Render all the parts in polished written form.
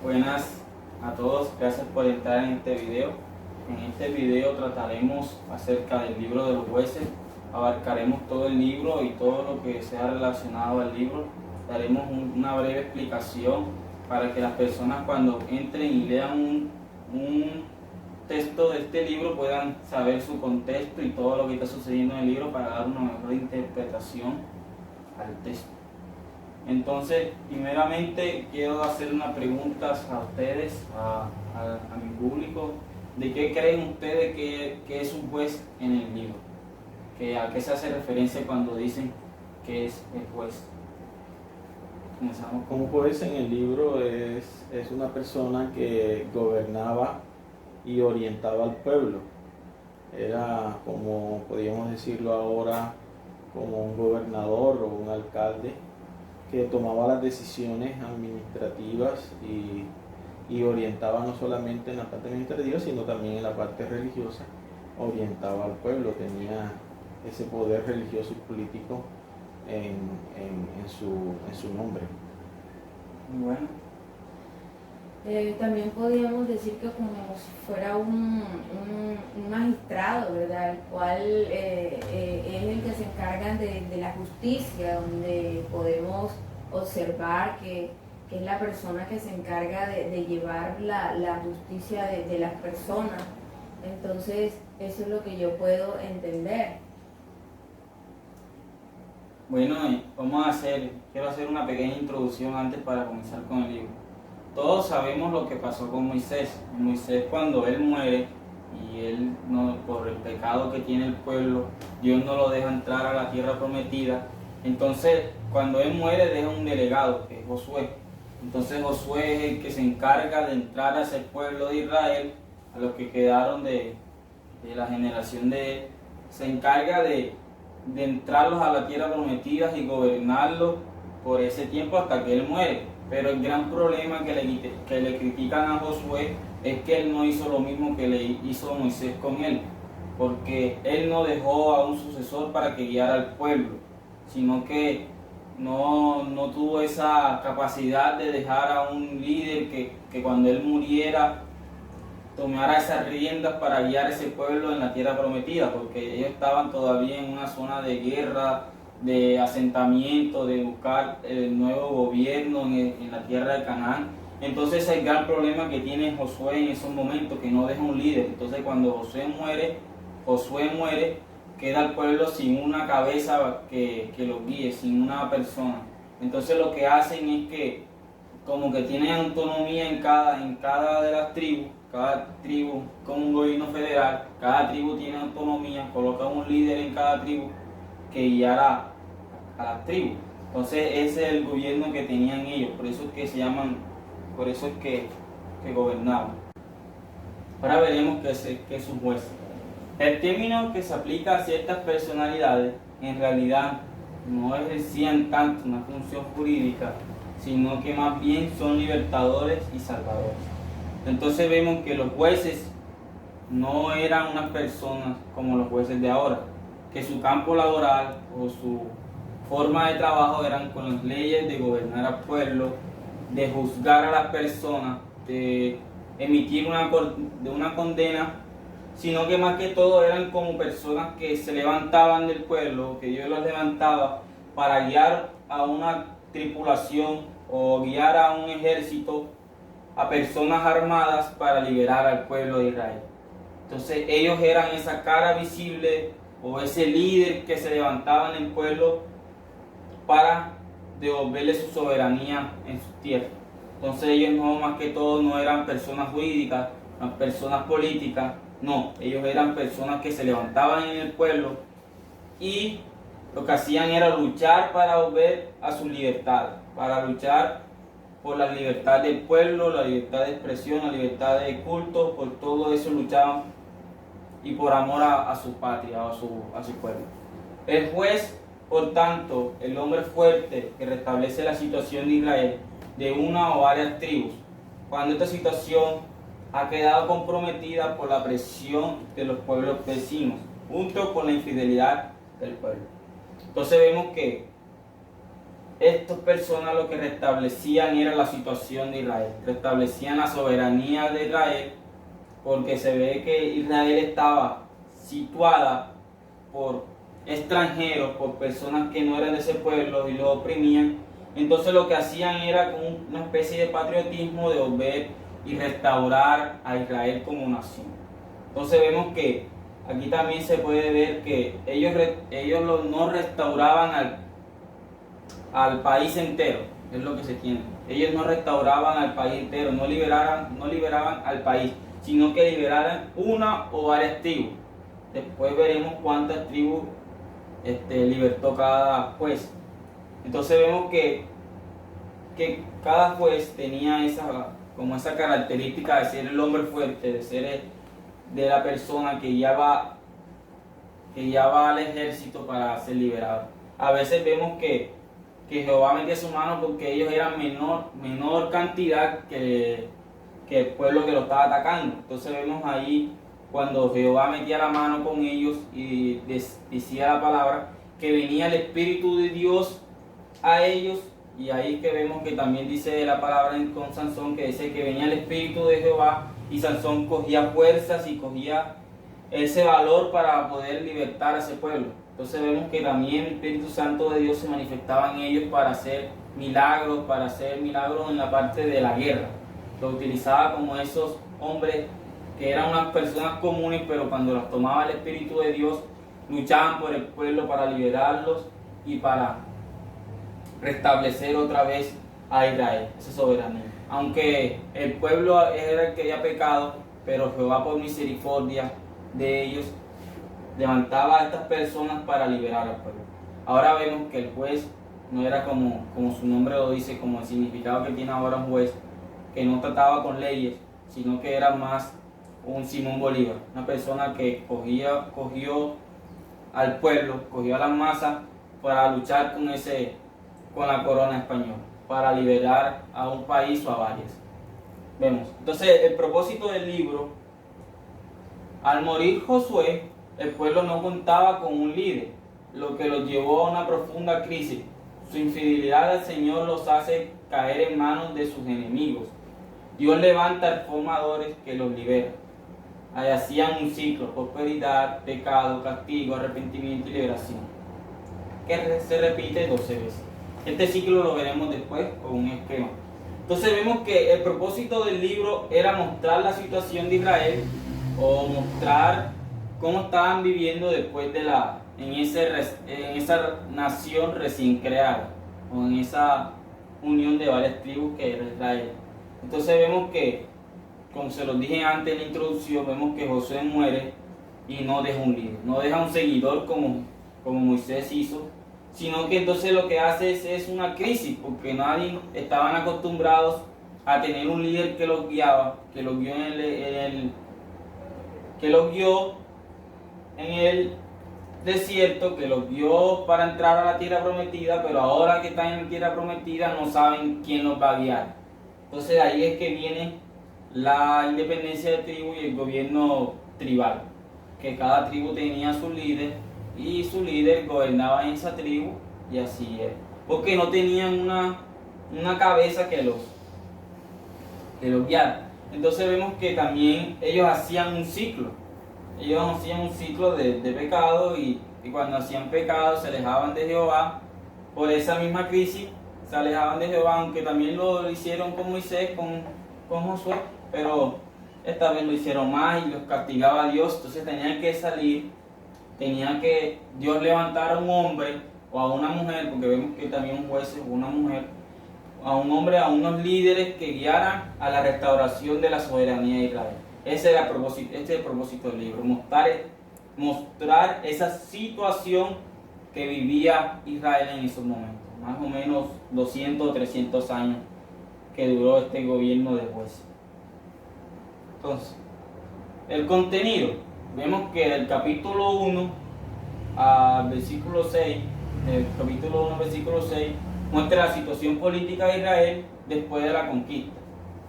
Buenas a todos, gracias por entrar en este video. En este video trataremos acerca del libro de los jueces, abarcaremos todo el libro y todo lo que sea relacionado al libro. Daremos una breve explicación para que las personas cuando entren y lean un texto de este libro puedan saber su contexto y todo lo que está sucediendo en el libro para dar una mejor interpretación al texto. Entonces, primeramente quiero hacer unas preguntas a ustedes, a mi público. ¿De qué creen ustedes que es un juez en el libro? ¿A qué se hace referencia cuando dicen que es el juez? Comenzamos con... Un juez en el libro es una persona que gobernaba y orientaba al pueblo. Era, como podríamos decirlo ahora, como un gobernador o un alcalde que tomaba las decisiones administrativas y orientaba no solamente en la parte administrativa, sino también en la parte religiosa, orientaba al pueblo, tenía ese poder religioso y político en su nombre. Muy bueno. También podríamos decir que como si fuera un magistrado, ¿verdad? El cual es el que se encarga de la justicia, donde podemos observar que es la persona que se encarga de llevar la justicia de las personas. Entonces, eso es lo que yo puedo entender. Bueno, quiero hacer una pequeña introducción antes para comenzar con el libro. Todos sabemos lo que pasó con Moisés. Moisés, cuando él muere y él por el pecado que tiene el pueblo, Dios no lo deja entrar a la tierra prometida. Entonces, cuando él muere, deja un delegado, que es Josué. Entonces Josué es el que se encarga de entrar a ese pueblo de Israel, a los que quedaron de la generación de él, se encarga de entrarlos a la tierra prometida y gobernarlos por ese tiempo hasta que él muere. Pero el gran problema que le critican a Josué es que él no hizo lo mismo que le hizo Moisés con él, porque él no dejó a un sucesor para que guiara al pueblo, sino que no tuvo esa capacidad de dejar a un líder que cuando él muriera tomara esas riendas para guiar ese pueblo en la tierra prometida, porque ellos estaban todavía en una zona de guerra, de asentamiento, de buscar el nuevo gobierno en la tierra de Canaán. Entonces el gran problema que tiene Josué en esos momentos, que no deja un líder. Entonces cuando Josué muere, queda el pueblo sin una cabeza que lo guíe, sin una persona. Entonces lo que hacen es que como que tienen autonomía en cada de las tribus, cada tribu con un gobierno federal, cada tribu tiene autonomía, colocan un líder en cada tribu que guiara a las tribus. Entonces ese es el gobierno que tenían ellos, por eso es que gobernaban. Ahora veremos qué es un juez. El término que se aplica a ciertas personalidades en realidad no ejercían tanto una función jurídica, sino que más bien son libertadores y salvadores. Entonces vemos que los jueces no eran unas personas como los jueces de ahora, que su campo laboral o su forma de trabajo eran con las leyes de gobernar al pueblo, de juzgar a las personas, de emitir una condena, sino que más que todo eran como personas que se levantaban del pueblo, que Dios los levantaba para guiar a una tripulación o guiar a un ejército, a personas armadas para liberar al pueblo de Israel. Entonces ellos eran esa cara visible o ese líder que se levantaba en el pueblo para devolverle su soberanía en sus tierras. Entonces ellos más que todo no eran personas jurídicas, no personas políticas, no, ellos eran personas que se levantaban en el pueblo y lo que hacían era luchar para volver a su libertad, para luchar por la libertad del pueblo, la libertad de expresión, la libertad de culto, por todo eso luchaban y por amor a su patria, a su pueblo. El juez, por tanto, el hombre fuerte que restablece la situación de Israel de una o varias tribus, cuando esta situación ha quedado comprometida por la presión de los pueblos vecinos, junto con la infidelidad del pueblo. Entonces vemos que estas personas lo que restablecían era la situación de Israel, restablecían la soberanía de Israel, porque se ve que Israel estaba situada por extranjeros, por personas que no eran de ese pueblo y lo oprimían. Entonces lo que hacían era como una especie de patriotismo de volver y restaurar a Israel como nación. Entonces vemos que aquí también se puede ver que ellos no restauraban al país entero, es lo que se tiene. Ellos no restauraban al país entero, no liberaban al país, sino que liberaran una o varias tribus. Después veremos cuántas tribus libertó cada juez. Entonces vemos que cada juez tenía esa característica de ser el hombre fuerte, de ser de la persona que ya va al ejército para ser liberado. A veces vemos que Jehová metía su mano porque ellos eran menor cantidad que el pueblo que lo estaba atacando. Entonces vemos ahí cuando Jehová metía la mano con ellos y decía la palabra que venía el Espíritu de Dios a ellos, y ahí es que vemos que también dice la palabra con Sansón, que dice que venía el Espíritu de Jehová y Sansón cogía fuerzas y cogía ese valor para poder libertar a ese pueblo. Entonces vemos que también el Espíritu Santo de Dios se manifestaba en ellos para hacer milagros en la parte de la guerra. Lo utilizaba como esos hombres que eran unas personas comunes, pero cuando las tomaba el Espíritu de Dios, luchaban por el pueblo para liberarlos y para restablecer otra vez a Israel, esa soberanía. Aunque el pueblo era el que había pecado, pero Jehová por misericordia de ellos levantaba a estas personas para liberar al pueblo. Ahora vemos que el juez no era como su nombre lo dice, como el significado que tiene ahora un juez, que no trataba con leyes, sino que era más un Simón Bolívar, una persona que cogió al pueblo, cogió a las masas para luchar con la corona española, para liberar a un país o a varios. Vemos. Entonces, el propósito del libro, al morir Josué, el pueblo no contaba con un líder, lo que los llevó a una profunda crisis. Su infidelidad al Señor los hace caer en manos de sus enemigos. Dios levanta reformadores que los liberan. Ahí hacían un ciclo: prosperidad, pecado, castigo, arrepentimiento y liberación, que se repite 12 veces. Este ciclo lo veremos después con un esquema. Entonces vemos que el propósito del libro era mostrar la situación de Israel, o mostrar cómo estaban viviendo después en esa nación recién creada, o en esa unión de varias tribus que era Israel. Entonces vemos que, como se los dije antes en la introducción, vemos que Josué muere y no deja un líder, no deja un seguidor como Moisés hizo, sino que entonces lo que hace es una crisis, porque nadie estaban acostumbrados a tener un líder que los guiaba, que los guió en el desierto, que los guió para entrar a la tierra prometida, pero ahora que están en la tierra prometida no saben quién los va a guiar. Entonces ahí es que viene la independencia de tribu y el gobierno tribal, que cada tribu tenía su líder y su líder gobernaba en esa tribu, y así es, porque no tenían una cabeza que los guiara. Entonces vemos que también ellos hacían un ciclo de pecado, y cuando hacían pecado se alejaban de Jehová. Por esa misma crisis se alejaban de Jehová, aunque también lo hicieron con Moisés, con Josué, pero esta vez lo hicieron más y los castigaba a Dios. Entonces tenían que salir, tenía que Dios levantar a un hombre o a una mujer, porque vemos que también un juez es una mujer, a un hombre, a unos líderes que guiaran a la restauración de la soberanía de Israel. Ese es el propósito del libro, mostrar esa situación que vivía Israel en esos momentos, más o menos 200 o 300 años que duró este gobierno de jueces. Entonces, el contenido, vemos que del capítulo 1 al versículo 6, muestra la situación política de Israel después de la conquista.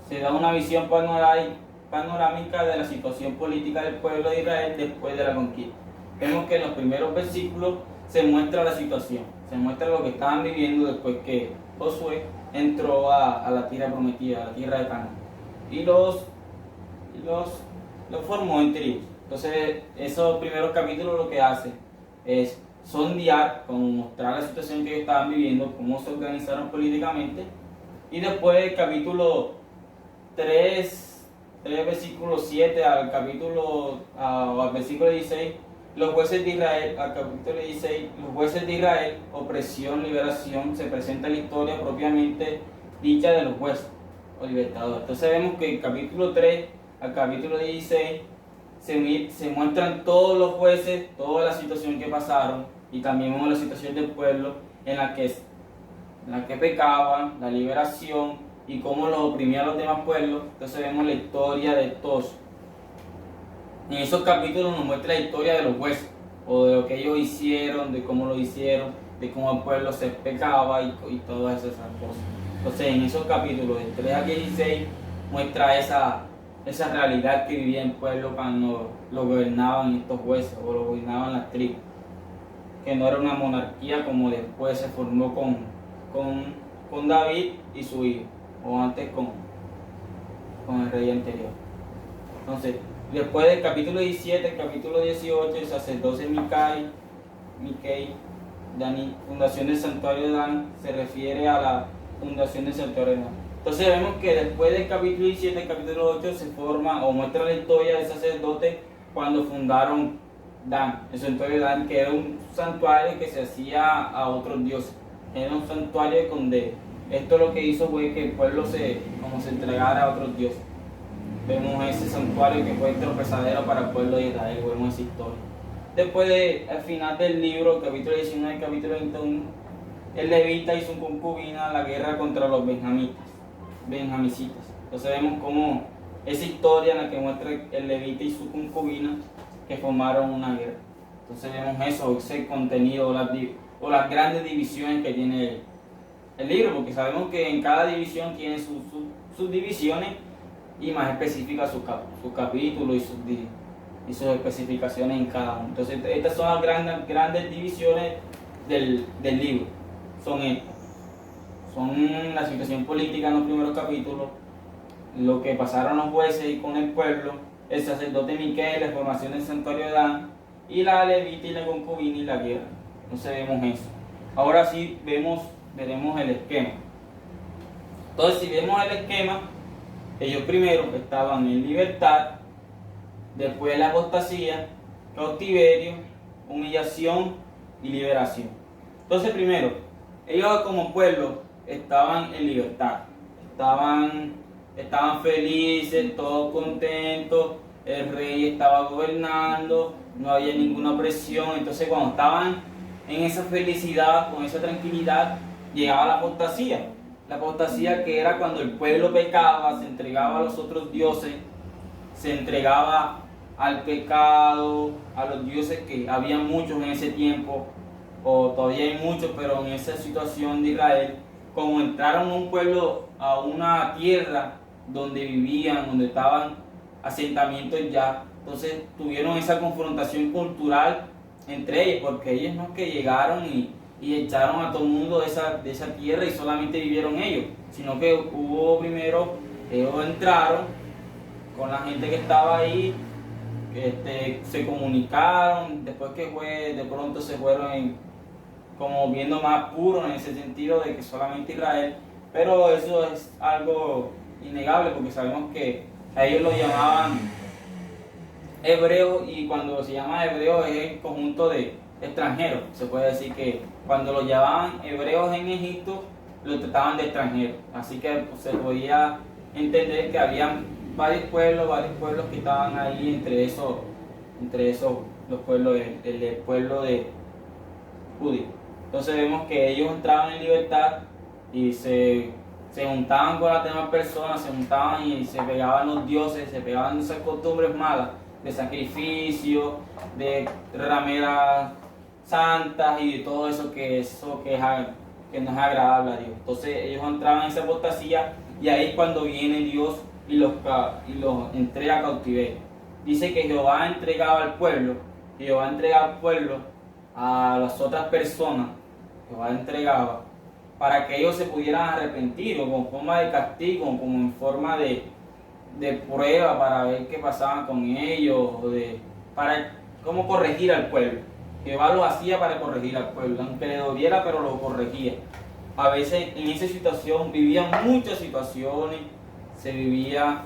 Se da una visión panorámica de la situación política del pueblo de Israel después de la conquista. Vemos que en los primeros versículos se muestra la situación. Se muestra lo que estaban viviendo después que Josué entró a la tierra prometida, a la tierra de Canaán. Y los formó en tribus. Entonces, esos primeros capítulos lo que hace es sondear, como mostrar la situación que ellos estaban viviendo, cómo se organizaron políticamente. Y después el capítulo 3 versículo 7 al versículo 16, los jueces de Israel, al capítulo 16, los jueces de Israel, opresión, liberación, se presenta la historia propiamente dicha de los jueces o libertadores. Entonces vemos que el capítulo 3 al capítulo 16 se muestran todos los jueces, toda la situación que pasaron, y también vemos la situación del pueblo en la que pecaban, la liberación y cómo los oprimían los demás pueblos. Entonces vemos la historia de todos. En esos capítulos nos muestra la historia de los jueces, o de lo que ellos hicieron, de cómo lo hicieron, de cómo el pueblo se pecaba y todas esas cosas. Entonces en esos capítulos, de 3 al 16, muestra esa realidad que vivía el pueblo cuando lo gobernaban estos jueces, o lo gobernaban las tribus. Que no era una monarquía como después se formó con David y su hijo, o antes con el rey anterior. Entonces, después del capítulo 17, el capítulo 18, el sacerdote Miquei, fundación del santuario de Dan, se refiere a la fundación del santuario de Dan. Entonces vemos que después del capítulo 17, el capítulo 8 se forma o muestra la historia del sacerdote cuando fundaron Dan, el santuario de Dan, que era un santuario que se hacía a otros dioses. Era un santuario donde esto lo que hizo fue que el pueblo se entregara a otros dioses. Vemos ese santuario que fue tropezadero para el pueblo de Israel, vemos esa historia. Después, al final del libro, capítulo 19 y capítulo 21, el levita y su concubina la guerra contra los benjamicitas. Entonces vemos cómo esa historia en la que muestra el levita y su concubina que formaron una guerra. Entonces vemos eso, ese contenido o las grandes divisiones que tiene el libro, porque sabemos que en cada división tiene sus divisiones y más específicas sus capítulos y sus especificaciones en cada uno. Entonces estas son las grandes divisiones del libro. Son estas. Son la situación política en los primeros capítulos, lo que pasaron los jueces y con el pueblo, el sacerdote Miquel, la formación del santuario de Dan, y la levita y la concubina y la guerra. Entonces vemos eso. Ahora sí veremos el esquema. Entonces si vemos el esquema, ellos primero estaban en libertad, después la apostasía, cautiverio, humillación y liberación. Entonces primero, ellos como pueblo estaban en libertad, estaban felices, todos contentos, el rey estaba gobernando, no había ninguna opresión. Entonces cuando estaban en esa felicidad, con esa tranquilidad, llegaba la apostasía. La apostasía, que era cuando el pueblo pecaba, se entregaba a los otros dioses, se entregaba al pecado, a los dioses, que había muchos en ese tiempo, o todavía hay muchos, pero en esa situación de Israel, como entraron un pueblo a una tierra donde vivían, donde estaban asentamientos ya, entonces tuvieron esa confrontación cultural entre ellos, porque ellos no es que llegaron y echaron a todo el mundo de esa tierra y solamente vivieron ellos, sino que hubo primero, ellos entraron con la gente que estaba ahí, se comunicaron, después que de pronto se fueron como viendo más puro en ese sentido de que solamente Israel, pero eso es algo innegable porque sabemos que a ellos lo llamaban hebreos, y cuando se llama hebreo es el conjunto de extranjeros. Se puede decir que cuando los llamaban hebreos en Egipto, los trataban de extranjeros, así que pues, se podía entender que había varios pueblos que estaban ahí, entre esos los pueblos, el pueblo de judío. Entonces vemos que ellos entraban en libertad y se juntaban con las demás personas, se juntaban y se pegaban los dioses, se pegaban esas costumbres malas de sacrificio, de rameras santas y de todo eso que no es agradable a Dios. Entonces ellos entraban en esa apostasía, y ahí es cuando viene Dios y los entrega a cautiverio. Dice que Jehová entregaba al pueblo a las otras personas Jehová entregaba para que ellos se pudieran arrepentir, o como forma de castigo, o como en forma de prueba para ver qué pasaba con ellos, para cómo corregir al pueblo. Jehová lo hacía para corregir al pueblo, aunque le doliera, pero lo corregía. A veces en esa situación vivían muchas situaciones, se vivía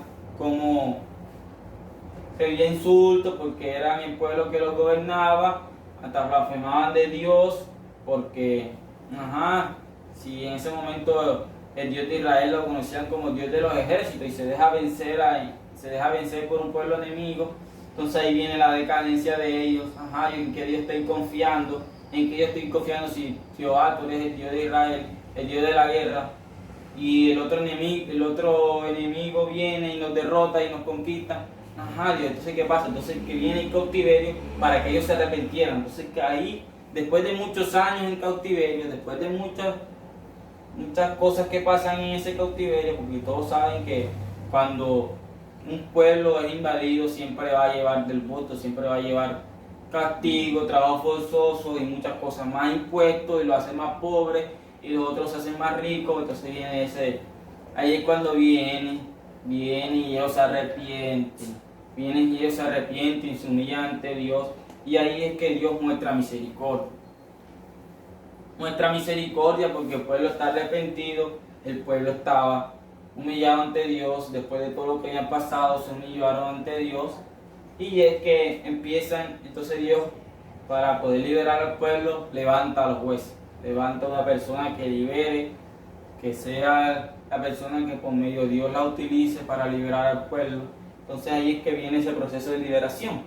insultos porque eran el pueblo que los gobernaba, hasta blasfemaban de Dios, porque, si en ese momento el Dios de Israel lo conocían como Dios de los ejércitos y se deja vencer por un pueblo enemigo, entonces ahí viene la decadencia de ellos. ¿En qué Dios estoy confiando? ¿En qué yo estoy confiando si Jehová, tú eres el Dios de Israel, el Dios de la guerra, y el otro enemigo viene y nos derrota y nos conquista? Dios, entonces ¿qué pasa? Entonces que viene el cautiverio para que ellos se arrepintieran. Entonces que ahí, después de muchos años en cautiverio, después de muchas cosas que pasan en ese cautiverio, porque todos saben que cuando un pueblo es invadido siempre va a llevar del voto, siempre va a llevar castigo, trabajo forzoso y muchas cosas, más impuestos, y lo hacen más pobres y los otros se hacen más ricos. Entonces ahí es cuando viene y ellos se arrepienten, y se humillan ante Dios, y ahí es que Dios muestra misericordia porque el pueblo está arrepentido, el pueblo estaba humillado ante Dios. Después de todo lo que había pasado, se humillaron ante Dios, y es que entonces Dios, para poder liberar al pueblo, levanta a los jueces, levanta a una persona que libere, que sea la persona que por medio de Dios la utilice para liberar al pueblo. Entonces ahí es que viene ese proceso de liberación.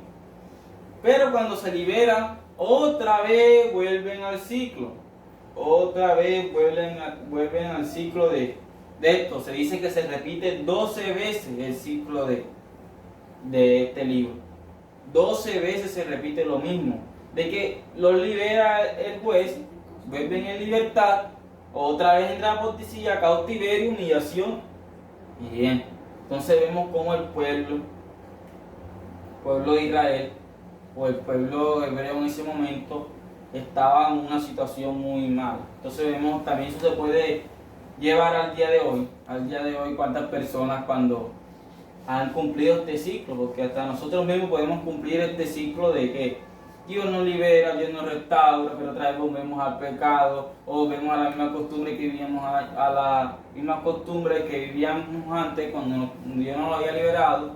Pero cuando se libera, otra vez vuelven al ciclo, vuelven al ciclo de esto. Se dice que se repite 12 veces el ciclo de este libro. 12 veces se repite lo mismo, de que los libera el juez, vuelven en libertad, otra vez entra apostasía, cautiverio, humillación. Bien, entonces vemos cómo el pueblo de Israel, o el pueblo hebreo en ese momento, estaba en una situación muy mala. Entonces vemos también, eso se puede llevar al día de hoy, cuántas personas cuando han cumplido este ciclo, porque hasta nosotros mismos podemos cumplir este ciclo de que Dios nos libera, Dios nos restaura, pero otra vez volvemos al pecado, o vemos a la misma costumbre que vivíamos, antes cuando Dios nos lo había liberado,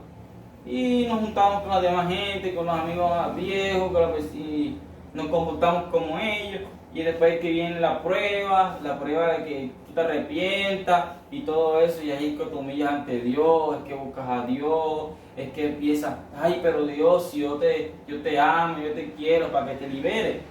y nos juntamos con la demás gente, con los amigos más viejos, y nos comportamos como ellos, y después que viene la prueba de que tú te arrepientas y todo eso, y ahí es que te humillas ante Dios, es que buscas a Dios, es que empiezas, pero Dios, si yo te amo, yo te quiero, para que te libere.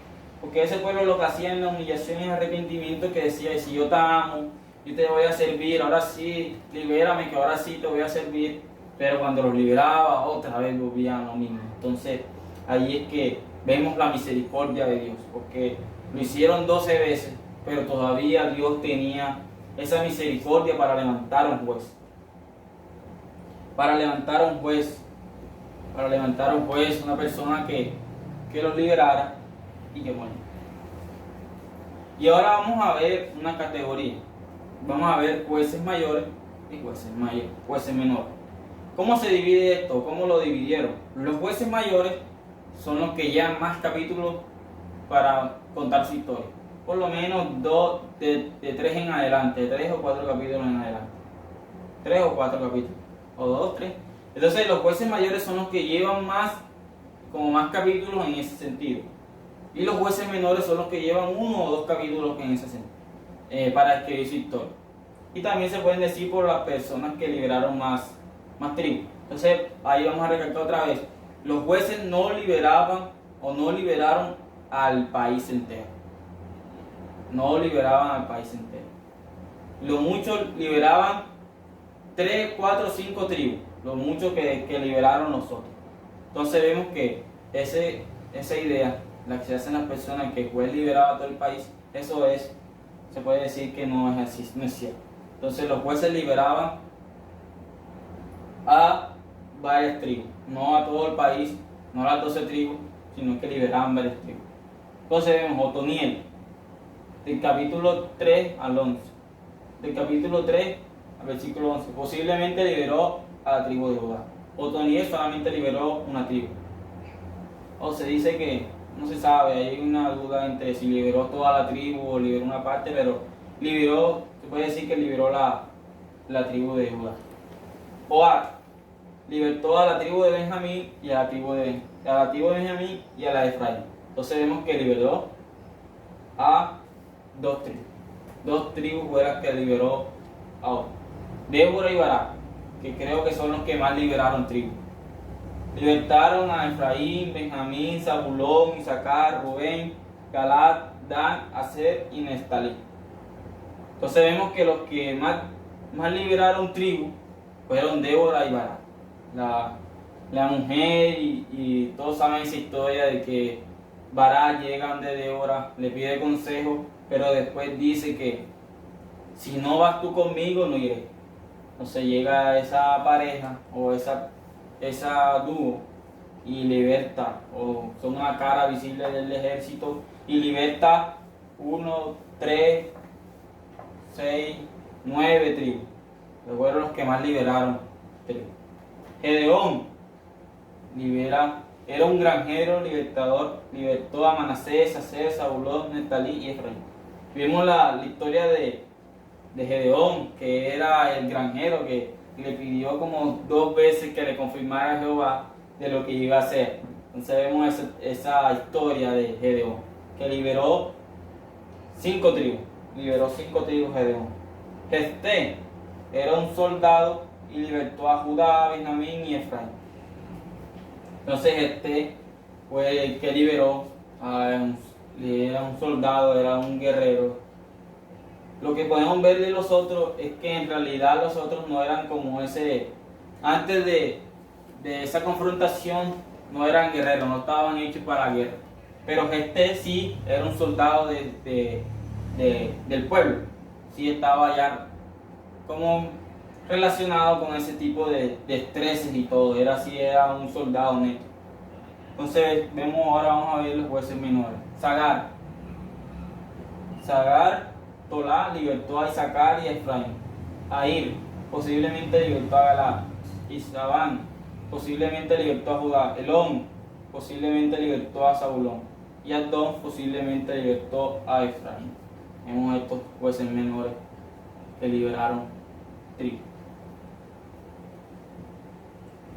Porque ese pueblo lo que hacía en la humillación y el arrepentimiento, que decía, si yo te amo, yo te voy a servir, ahora sí, libérame, que ahora sí te voy a servir. Pero cuando los liberaba, otra vez volvían lo mismo. Entonces ahí es que vemos la misericordia de Dios, porque lo hicieron 12 veces, pero todavía Dios tenía esa misericordia para levantar a un juez. Para levantar a un juez, una persona que los liberara y que muriera. Y ahora vamos a ver una categoría. Vamos a ver jueces mayores y jueces menores. ¿Cómo se divide esto? ¿Cómo lo dividieron? Los jueces mayores son los que llevan más capítulos para contar su historia. Por lo menos de 3 en adelante, 3 o 4 capítulos en adelante. 3 o 4 capítulos. O 2, 3. Entonces los jueces mayores son los que llevan más capítulos en ese sentido. Y los jueces menores son los que llevan 1 o 2 capítulos en ese sentido, para escribir su historia. Y también se pueden decir por las personas que liberaron más tribus. Entonces ahí vamos a recalcar otra vez. Los jueces no liberaban o no liberaron al país entero. No liberaban al país entero. Lo mucho liberaban 3, 4, 5 tribus. Lo mucho que liberaron los otros. Entonces vemos que esa idea, la que se hacen las personas, que el juez liberaba a todo el país, eso se puede decir que no es así, no es cierto. Entonces los jueces liberaban a varias tribus, no a todo el país, no a las 12 tribus, sino que liberaban varias tribus. Entonces vemos Otoniel. del capítulo 3 al 11. Del capítulo 3 al versículo 11. Posiblemente liberó a la tribu de Judá. Otoniel solamente liberó una tribu. O se dice que, no se sabe, hay una duda entre si liberó toda la tribu o liberó una parte, pero liberó, se puede decir que liberó la tribu de Judá. Joab libertó a la tribu de Benjamín y a la tribu de Benjamín y a la de Efraín. Entonces vemos que liberó a dos tribus. Dos tribus fueron las que liberó a Débora y Barak, que creo que son los que más liberaron tribus. Libertaron a Efraín, Benjamín, Zabulón, Isaacar, Rubén, Galad, Dan, Aser y Neftalí. Entonces vemos que los que más liberaron tribus fueron Débora y Barak. La mujer y todos saben esa historia de que Barak llega donde Débora, le pide consejo, pero después dice que si no vas tú conmigo, no iré. Entonces llega esa pareja o esa dúo y liberta, o son una cara visible del ejército, y liberta 1, 3, 6, 9 tribus. Fueron los que más liberaron tribus. Gedeón era un granjero libertador, libertó a Manasés, Aser, Zabulón, Neftalí y Efraín. Vimos la historia de Gedeón, que era el granjero que le pidió como 2 veces que le confirmara a Jehová de lo que iba a hacer. Entonces vemos esa historia de Gedeón, que liberó 5 tribus. Liberó 5 tribus Gedeón. Jefté era un soldado y libertó a Judá, Benjamín y Efraín. Entonces Jefté fue el que liberó era un soldado, era un guerrero. Lo que podemos ver de los otros es que en realidad los otros no eran como antes de esa confrontación no eran guerreros, no estaban hechos para la guerra. Pero Jefté sí era un soldado del pueblo, sí estaba ya como relacionado con ese tipo de estreses y todo, era un soldado neto. Entonces vamos a ver los jueces menores. Sagar, Tolá libertó a Isaacar y a Efraín. Air posiblemente libertó a Galad. Isabán posiblemente libertó a Judá. Elón posiblemente libertó a Zabulón. Y Adón posiblemente libertó a Efraín. Vemos estos jueces menores que liberaron tribu.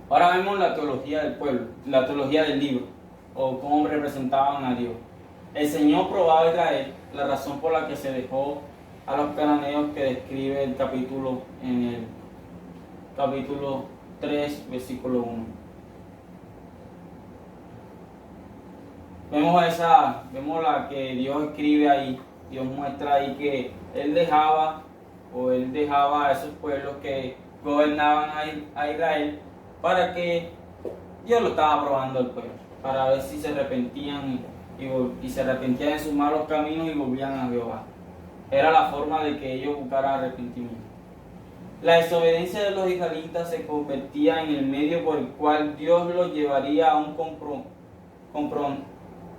Ahora vemos la teología del pueblo, la teología del libro, o cómo representaban a Dios. El Señor probaba a Israel, la razón por la que se dejó a los cananeos que describe el capítulo en el capítulo 3, versículo 1. Vemos la que Dios escribe ahí, Dios muestra ahí que Él dejaba a esos pueblos que gobernaban a Israel para que Dios lo estaba probando al pueblo, para ver si se arrepentían y se arrepentían de sus malos caminos y volvían a Jehová. Era la forma de que ellos buscaran arrepentimiento. La desobediencia de los israelitas se convertía en el medio por el cual Dios los llevaría a una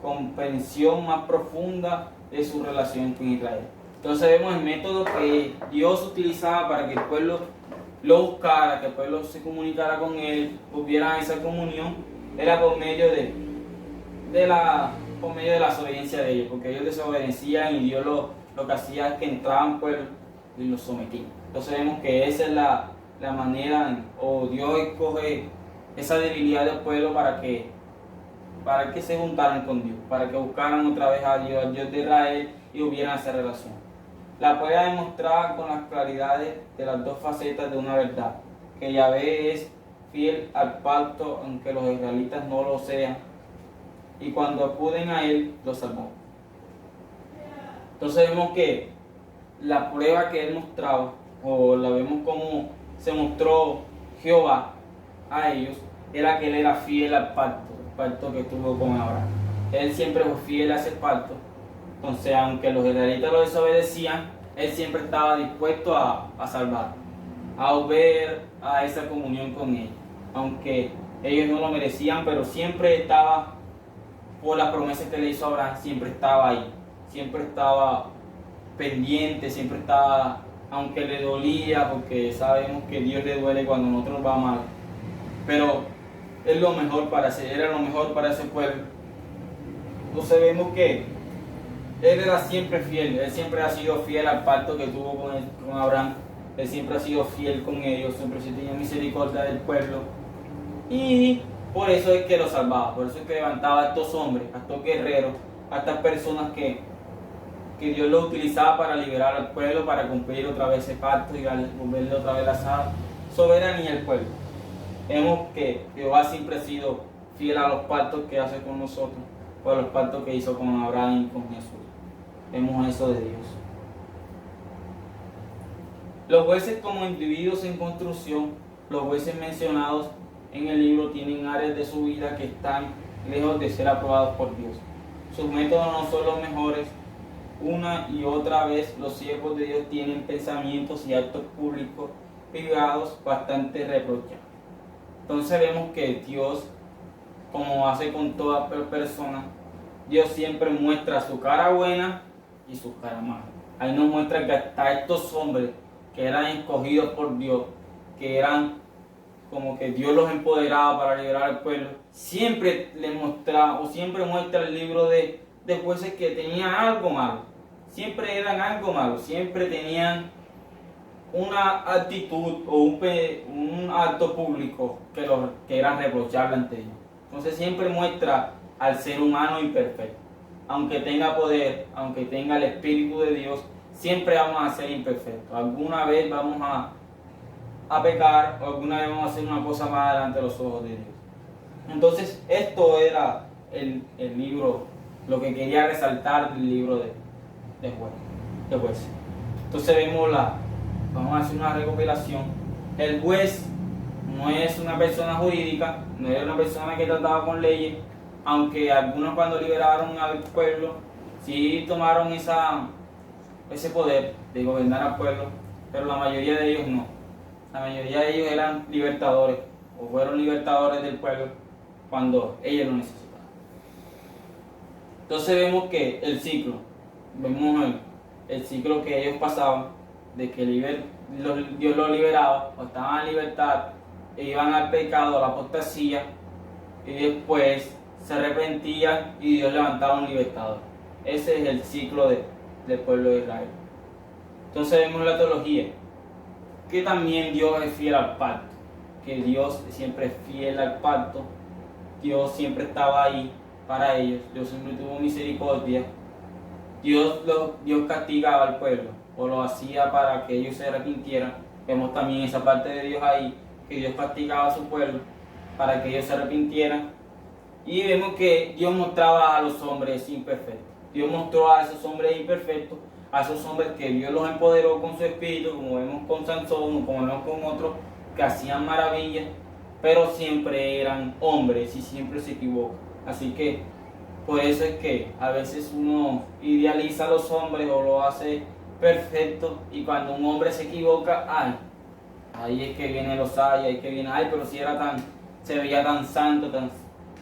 comprensión más profunda de su relación con Israel. Entonces vemos el método que Dios utilizaba para que el pueblo lo buscara, que el pueblo se comunicara con Él, hubiera esa comunión, era por medio de la desobediencia de ellos, porque ellos desobedecían y Dios lo que hacía es que entraban al pueblo y los sometía. Entonces vemos que esa es la manera, o Dios escoge esa debilidad del pueblo para que se juntaran con Dios, para que buscaran otra vez a Dios, al Dios de Israel, y hubieran esa relación. La puede demostrar con las claridades de las dos facetas de una verdad, que Yahvé es fiel al pacto aunque los israelitas no lo sean, y cuando acuden a Él, los salvó. Entonces vemos que la prueba que Él mostraba, o la vemos como se mostró Jehová a ellos, era que Él era fiel al pacto que tuvo con Abraham. Él siempre fue fiel a ese pacto. Entonces, aunque los israelitas lo desobedecían, Él siempre estaba dispuesto a salvar, a volver a esa comunión con ellos. Aunque ellos no lo merecían, pero siempre estaba, por las promesas que le hizo Abraham, siempre estaba ahí. Siempre estaba pendiente, siempre estaba, aunque le dolía, porque sabemos que Dios le duele cuando nosotros va mal, pero es lo mejor para era lo mejor para ese pueblo. Entonces vemos que él era siempre fiel, él siempre ha sido fiel al pacto que tuvo con Abraham, él siempre ha sido fiel con ellos, siempre se tenía misericordia del pueblo, y por eso es que lo salvaba, por eso es que levantaba a estos hombres, a estos guerreros, a estas personas que Dios lo utilizaba para liberar al pueblo, para cumplir otra vez ese pacto y volverle otra vez la soberanía al pueblo. Vemos que Jehová siempre ha sido fiel a los pactos que hace con nosotros, o a los pactos que hizo con Abraham y con Jesús. Vemos eso de Dios. Los jueces como individuos en construcción, los jueces mencionados en el libro tienen áreas de su vida que están lejos de ser aprobados por Dios. Sus métodos no son los mejores. Una y otra vez los siervos de Dios tienen pensamientos y actos públicos privados bastante reprochables. Entonces vemos que Dios, como hace con toda persona, Dios siempre muestra su cara buena y su cara mala. Ahí nos muestra que hasta estos hombres que eran escogidos por Dios, que eran como que Dios los empoderaba para liberar al pueblo, siempre le muestra, o siempre muestra el libro de jueces que tenían algo malo, siempre eran algo malo, siempre tenían una actitud o un acto público que era reprochable ante ellos. Entonces siempre muestra al ser humano imperfecto, aunque tenga poder, aunque tenga el Espíritu de Dios, siempre vamos a ser imperfectos, alguna vez vamos a pecar, o alguna vez vamos a hacer una cosa mala delante de los ojos de Dios. Entonces esto era el libro, lo que quería resaltar del libro de jueces. Entonces vamos a hacer una recopilación. El juez no es una persona jurídica, no era una persona que trataba con leyes, aunque algunos cuando liberaron al pueblo sí tomaron ese poder de gobernar al pueblo, pero la mayoría de ellos no. La mayoría de ellos eran libertadores, o fueron libertadores del pueblo cuando ellos lo necesitaban. Entonces vemos que el ciclo, vemos el ciclo que ellos pasaban, de que Dios los liberaba, o estaban en libertad, e iban al pecado, a la apostasía, y después se arrepentían y Dios levantaba un libertador. Ese es el ciclo del pueblo de Israel. Entonces vemos la teología, que también Dios es fiel al pacto, que Dios siempre es fiel al pacto, Dios siempre estaba ahí para ellos, Dios siempre tuvo misericordia, Dios castigaba al pueblo, o lo hacía para que ellos se arrepintieran. Vemos también esa parte de Dios ahí, que Dios castigaba a su pueblo para que ellos se arrepintieran. Y vemos que Dios mostraba a los hombres imperfectos. Dios mostró a esos hombres imperfectos, a esos hombres que Dios los empoderó con su espíritu, como vemos con Sansón, como vemos con otros que hacían maravillas, pero siempre eran hombres y siempre se equivocan. Así que por eso es que a veces uno idealiza a los hombres o lo hace perfecto, y cuando un hombre se equivoca, ahí es que viene los ahí es que viene, pero si se veía tan santo,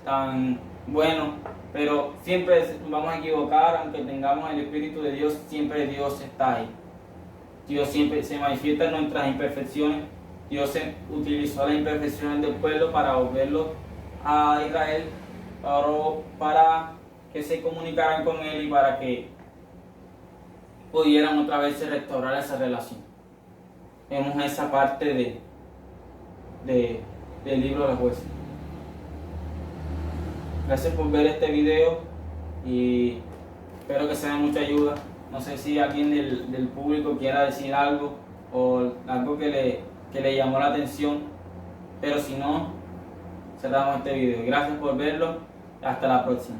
tan bueno. Pero siempre vamos a equivocar, aunque tengamos el Espíritu de Dios, siempre Dios está ahí. Dios siempre se manifiesta en nuestras imperfecciones. Dios utilizó las imperfecciones del pueblo para volverlo a Israel, para que se comunicaran con Él y para que pudieran otra vez restaurar esa relación. Vemos esa parte del libro de los jueces. Gracias por ver este video y espero que sea de mucha ayuda. No sé si alguien del público quiera decir algo o algo que le llamó la atención, pero si no, cerramos este video. Gracias por verlo. Hasta la próxima.